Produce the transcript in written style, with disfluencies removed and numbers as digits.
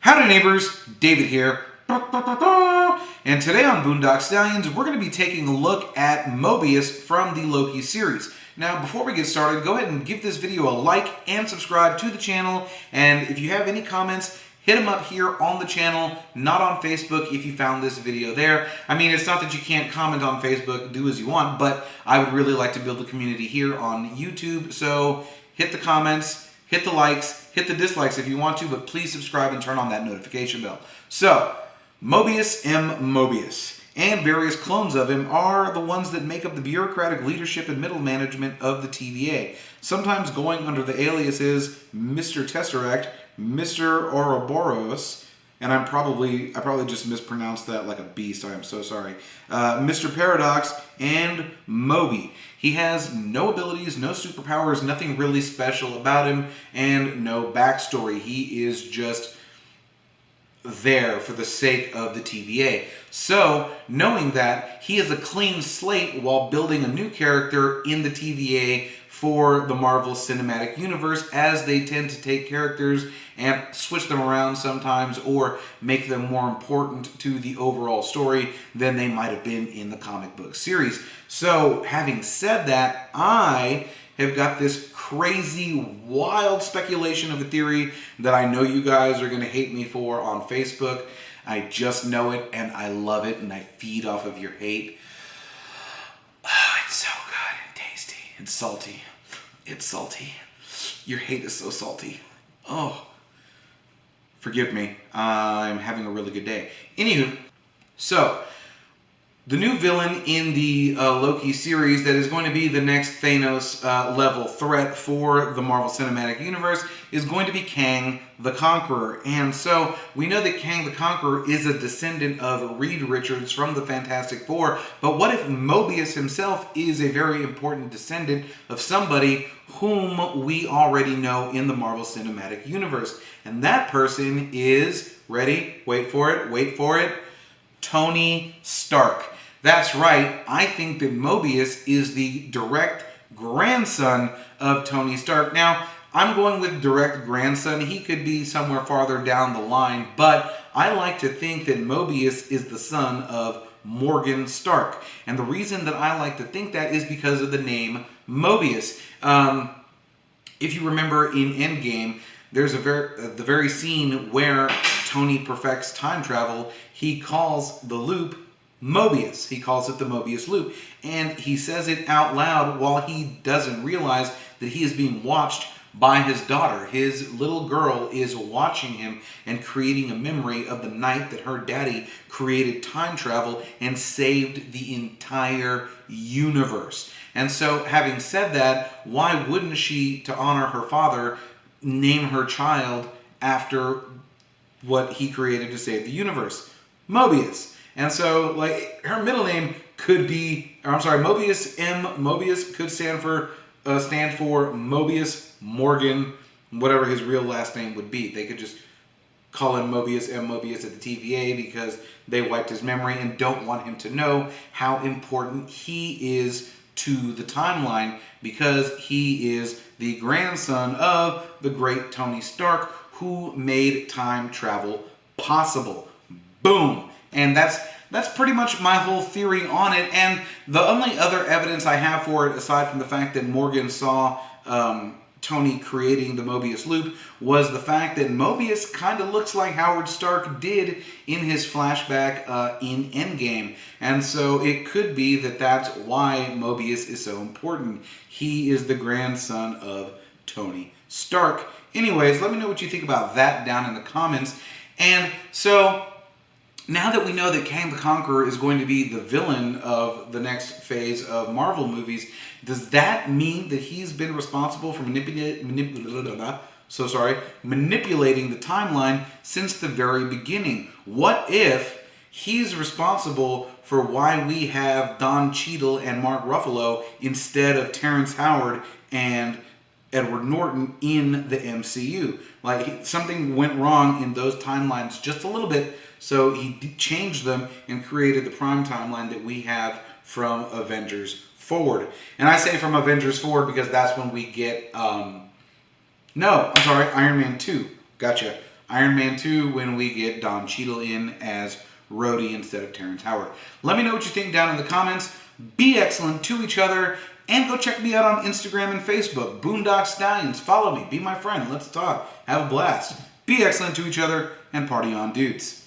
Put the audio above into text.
Howdy Neighbors, David here. And today on Boondock Stallions, we're going to be taking a look at Mobius from the Loki series. Now, before we get started, go ahead and give this video a like and subscribe to the channel. And if you have any comments, hit them up here on the channel, not on Facebook if you found this video there. I mean, it's not that you can't comment on Facebook, do as you want, but I would really like to build a community here on YouTube. So hit the comments, hit the likes, hit the dislikes if you want to, but please subscribe and turn on that notification bell. So, Mobius M. Mobius and various clones of him are the ones that make up the bureaucratic leadership and middle management of the TVA, sometimes going under the aliases Mr. Tesseract, Mr. Ouroboros, and I probably just mispronounced that like a beast, I am so sorry, Mr. Paradox, and Moby. He has no abilities, no superpowers, nothing really special about him, and no backstory. He is just there for the sake of the TVA. So, knowing that, he is a clean slate while building a new character in the TVA for the Marvel Cinematic Universe, as they tend to take characters and switch them around sometimes or make them more important to the overall story than they might have been in the comic book series. So, having said that, I have got this crazy, wild speculation of a theory that I know you guys are going to hate me for on Facebook. I just know it, and I love it, and I feed off of your hate. Oh, it's so good and tasty and salty. It's salty. Your hate is so salty. Oh, forgive me. I'm having a really good day. Anywho, so the new villain in the Loki series that is going to be the next Thanos level threat for the Marvel Cinematic Universe is going to be Kang the Conqueror. And so we know that Kang the Conqueror is a descendant of Reed Richards from the Fantastic Four, but what if Mobius himself is a very important descendant of somebody whom we already know in the Marvel Cinematic Universe? And that person is, ready, wait for it, Tony Stark. That's right, I think that Mobius is the direct grandson of Tony Stark. Now, I'm going with direct grandson. He could be somewhere farther down the line, but I like to think that Mobius is the son of Morgan Stark. And the reason that I like to think that is because of the name Mobius. If you remember in Endgame, there's the very scene where Tony perfects time travel. He calls the loop Mobius. He calls it the Mobius loop. And he says it out loud while he doesn't realize that he is being watched by his daughter. His little girl is watching him and creating a memory of the night that her daddy created time travel and saved the entire universe. And so, having said that, why wouldn't she, to honor her father, name her child after what he created to save the universe? Mobius. And so, like, her middle name could be, or I'm sorry, Mobius M. Mobius could stand for Mobius Morgan, whatever his real last name would be. They could just call him Mobius M. Mobius at the TVA because they wiped his memory and don't want him to know how important he is to the timeline, because he is the grandson of the great Tony Stark, who made time travel possible. Boom! And that's pretty much my whole theory on it. And the only other evidence I have for it, aside from the fact that Morgan saw Tony creating the Mobius loop, was the fact that Mobius kind of looks like Howard Stark did in his flashback in Endgame. And so it could be that that's why Mobius is so important. He is the grandson of Tony Stark. Anyways, let me know what you think about that down in the comments. And so, now that we know that Kang the Conqueror is going to be the villain of the next phase of Marvel movies, does that mean that he's been responsible for manipulating the timeline since the very beginning? What if he's responsible for why we have Don Cheadle and Mark Ruffalo instead of Terrence Howard and Edward Norton in the MCU? Like, something went wrong in those timelines just a little bit, so he changed them and created the prime timeline that we have from Avengers forward. And I say from Avengers forward because that's when we get, Iron Man 2. Gotcha. Iron Man 2 when we get Don Cheadle in as Rhodey instead of Terrence Howard. Let me know what you think down in the comments. Be excellent to each other, and go check me out on Instagram and Facebook, Boondock Stallyns. Follow me, be my friend, let's talk, have a blast. Be excellent to each other, and party on, dudes.